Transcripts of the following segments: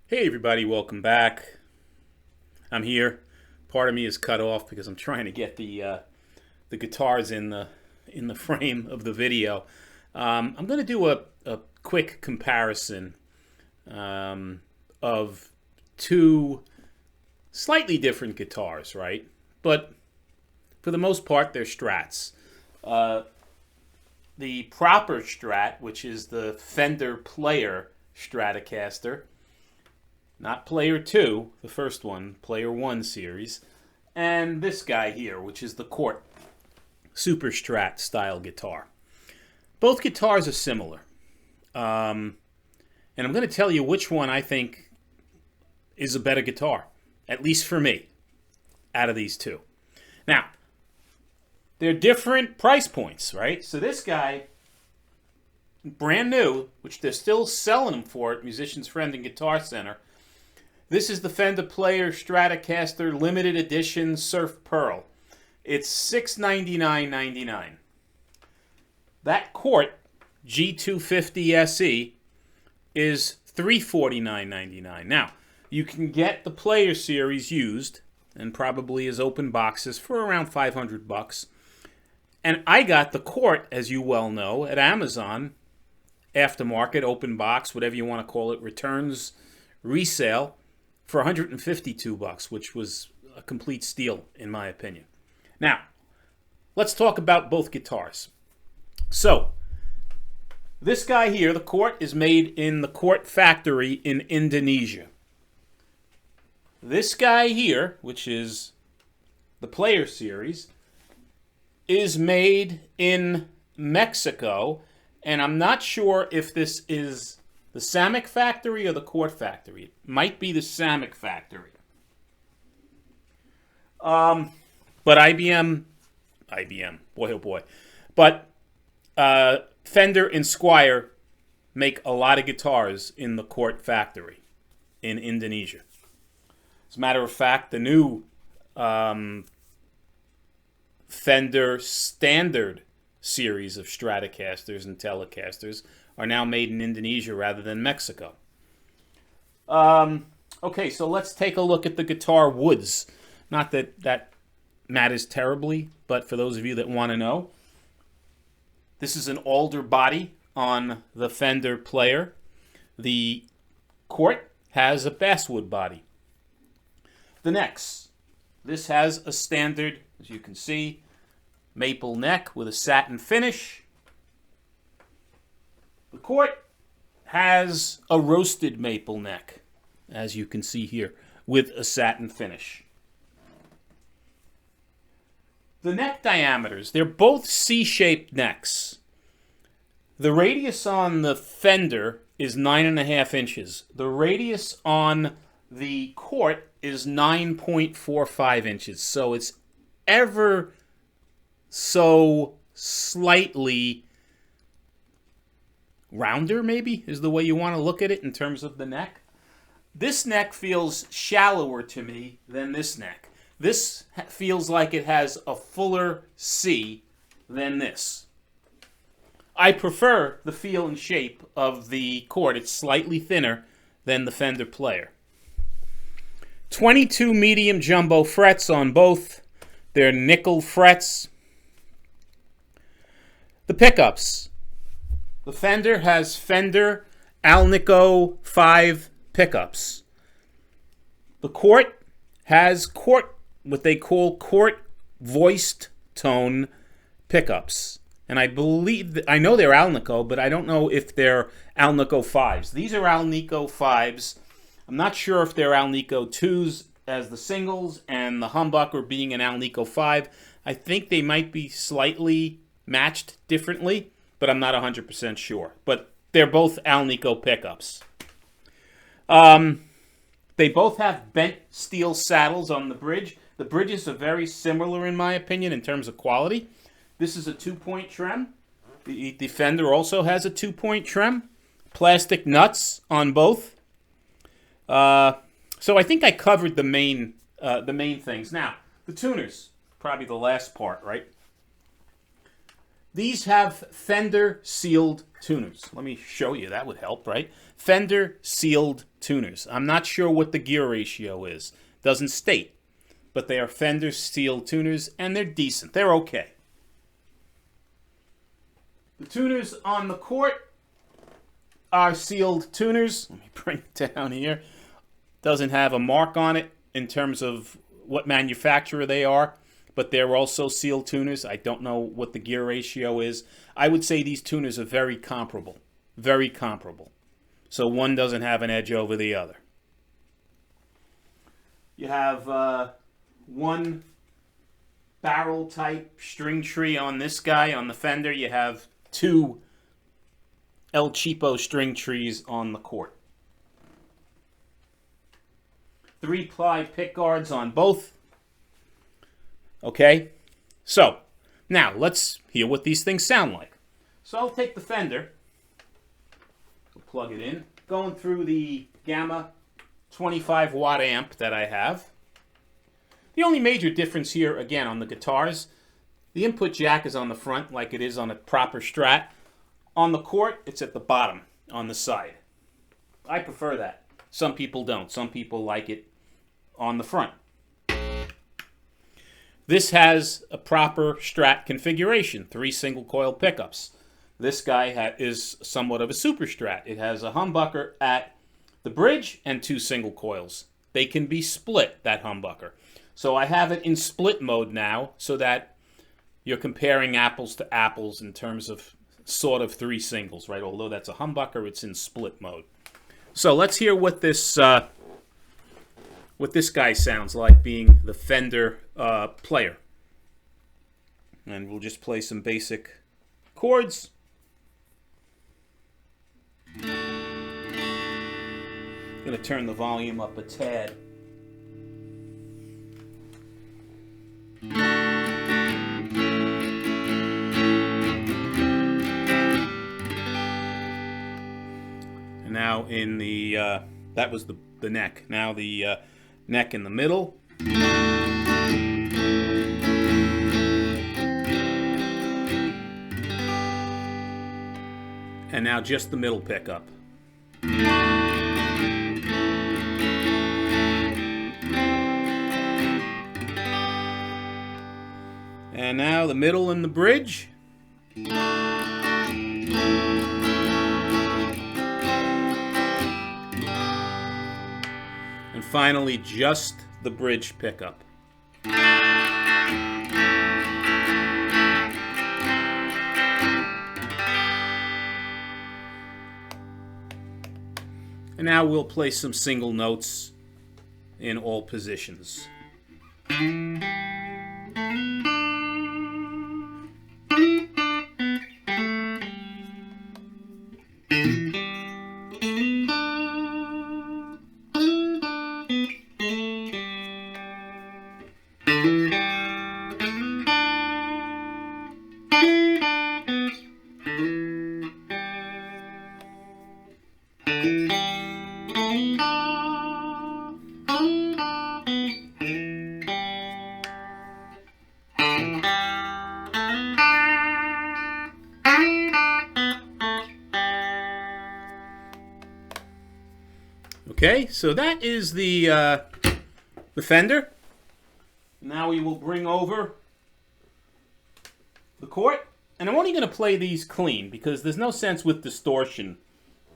Hey everybody, welcome back. I'm here. Part of me is cut off because I'm trying to get the guitars in the frame of the video. I'm going to do a quick comparison of two slightly different guitars, right? But for the most part, they're Strats. Uh, the proper Strat, which is the Fender Player Stratocaster, not Player 2, the first one, Player 1 series, and this guy here, which is the Cort Super Strat style guitar. Both guitars are similar. And I'm going to tell you which one I think is a better guitar, at least for me, out of these two. Now, they're different price points, right? So this guy, brand new, which they're still selling them for at Musician's Friend and Guitar Center. This is the Fender Player Stratocaster Limited Edition Surf Pearl. It's $699.99. That Cort G250 SE is $349.99. Now, you can get the Player Series used and probably as open boxes for around $500. And I got the Cort, as you well know, at Amazon, aftermarket, open box, whatever you want to call it, returns, resale, for $152, which was a complete steal, in my opinion. Now, let's talk about both guitars. So, this guy here, the Cort, is made in the Cort factory in Indonesia. This guy here, which is the Player Series, is made in Mexico, and I'm not sure if this is the Samick factory or the Cort factory. It might be the Samick factory. But IBM, boy oh boy. But Fender and Squier make a lot of guitars in the Cort factory in Indonesia. As a matter of fact, the new Fender Standard series of Stratocasters and Telecasters are now made in Indonesia rather than Mexico. Okay, so let's take a look at the guitar woods. Not that that matters terribly, but for those of you that want to know, this is an alder body on the Fender Player. The Cort has a basswood body. The necks. This has a standard, as you can see, maple neck with a satin finish. The Cort has a roasted maple neck, as you can see here, with a satin finish. The neck diameters, they're both C-shaped necks. The radius on the Fender is 9.5 inches. The radius on the Cort is 9.45 inches. So it's ever so slightly rounder, maybe, is the way you want to look at it in terms of the neck. This neck feels shallower to me than this neck. This feels like it has a fuller C than this. I prefer the feel and shape of the Cort. It's slightly thinner than the Fender Player. 22 medium jumbo frets on both. They're nickel frets. The pickups. The Fender has Fender Alnico 5 pickups. The Cort has what they call Cort voiced tone pickups. And I know they're Alnico, but I don't know if they're Alnico 5s. These are Alnico 5s. I'm not sure if they're Alnico 2s as the singles and the humbucker being an Alnico 5. I think they might be slightly matched differently, but I'm not 100% sure. But they're both Alnico pickups. They both have bent steel saddles on the bridge. The bridges are very similar, in my opinion, in terms of quality. This is a 2-point trem. The Fender also has a 2-point trem. Plastic nuts on both. So I think I covered the main things. Now, the tuners, probably the last part, right? These have Fender sealed tuners. Let me show you. That would help, right? Fender sealed tuners. I'm not sure what the gear ratio is. Doesn't state. But they are Fender sealed tuners, and they're decent. They're okay. The tuners on the Cort are sealed tuners. Let me bring it down here. Doesn't have a mark on it in terms of what manufacturer they are, but they're also sealed tuners. I don't know what the gear ratio is. I would say these tuners are very comparable. Very comparable. So one doesn't have an edge over the other. You have one barrel type string tree on this guy. On the Fender, you have two El Cheapo string trees on the Cort. 3-ply pick guards on both. Okay, so now let's hear what these things sound like. So I'll take the Fender, plug it in, going through the Gamma 25 watt amp that I have. The only major difference here, again, on the guitars, the input jack is on the front like it is on a proper Strat. On the Cort, it's at the bottom on the side. I prefer that. Some people don't. Some people like it on the front. This has a proper Strat configuration, 3 single coil pickups. This guy is somewhat of a super Strat. It has a humbucker at the bridge and 2 single coils. They can be split, that humbucker. So I have it in split mode now so that you're comparing apples to apples in terms of sort of 3 singles, right? Although that's a humbucker, it's in split mode. So let's hear what this guy sounds like, being the Fender player. And we'll just play some basic chords. I'm going to turn the volume up a tad. And now in the, that was the neck. Now the neck in the middle. And now just the middle pickup. And now the middle and the bridge. And finally, just the bridge pickup. And now we'll play some single notes in all positions. Okay, so that is the Fender. Now we will bring over the Cort, and I'm only going to play these clean because there's no sense with distortion.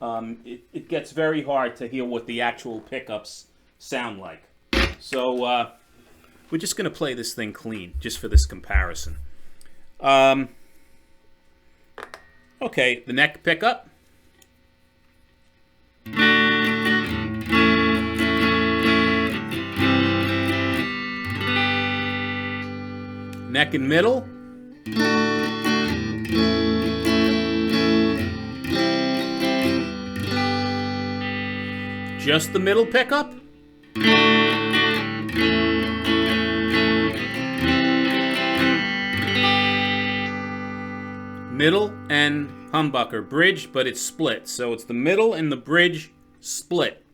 It gets very hard to hear what the actual pickups sound like. So we're just going to play this thing clean, just for this comparison. Okay, the neck pickup. Neck and middle. Just the middle pickup. Middle and humbucker. Bridge, but it's split. So it's the middle and the bridge split.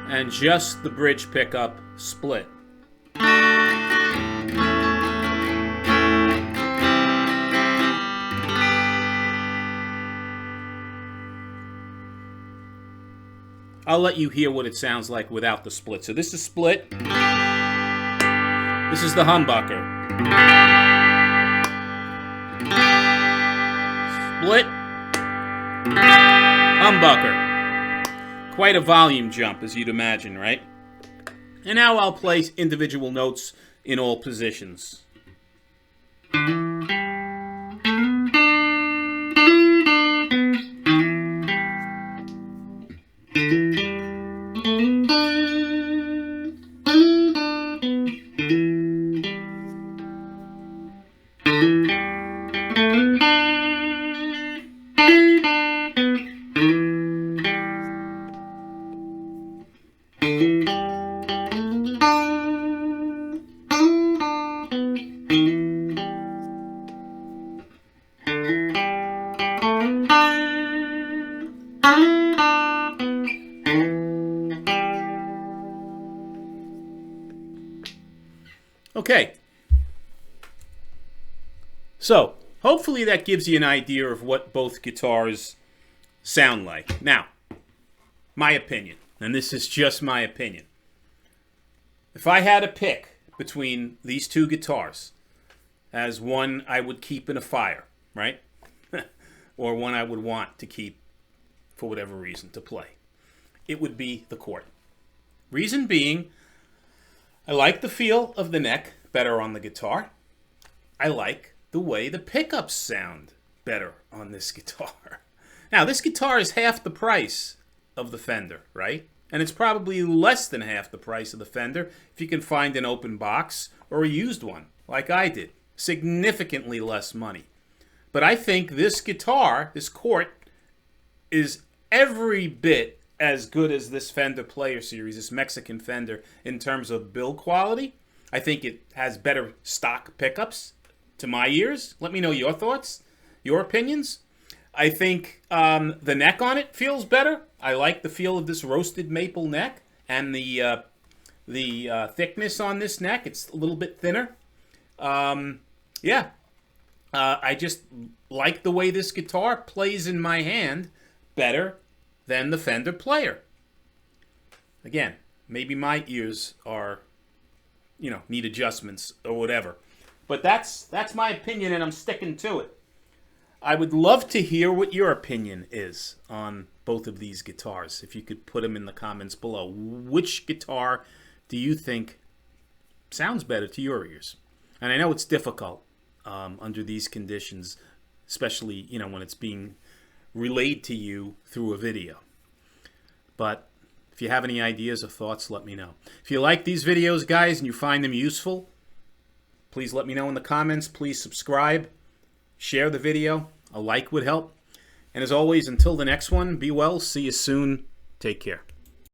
And just the bridge pickup split. I'll let you hear what it sounds like without the split. So this is split. This is the humbucker. Split. Humbucker. Quite a volume jump, as you'd imagine, right? And now I'll play individual notes in all positions. Okay, so hopefully that gives you an idea of what both guitars sound like. Now, my opinion, and this is just my opinion. If I had to pick between these two guitars as one I would keep in a fire, right? Or one I would want to keep for whatever reason to play, it would be the Cort. Reason being, I like the feel of the neck better on the guitar. I like the way the pickups sound better on this guitar. Now, this guitar is half the price of the Fender, right? And it's probably less than half the price of the Fender if you can find an open box or a used one, like I did. Significantly less money. But I think this guitar, this Cort, is every bit as good as this Fender Player Series, this Mexican Fender, in terms of build quality. I think it has better stock pickups to my ears. Let me know your thoughts, your opinions. I think the neck on it feels better. I like the feel of this roasted maple neck and the thickness on this neck. It's a little bit thinner. Yeah. I just like the way this guitar plays in my hand better than the Fender Player. Again, maybe my ears are, need adjustments or whatever. But that's my opinion, and I'm sticking to it. I would love to hear what your opinion is on both of these guitars. If you could put them in the comments below. Which guitar do you think sounds better to your ears? And I know it's difficult under these conditions, especially, when it's being relayed to you through a video. But if you have any ideas or thoughts, let me know. If you like these videos, guys, and you find them useful, please let me know in the comments. Please subscribe, share the video. A like would help. And as always, until the next one, be well, see you soon, take care.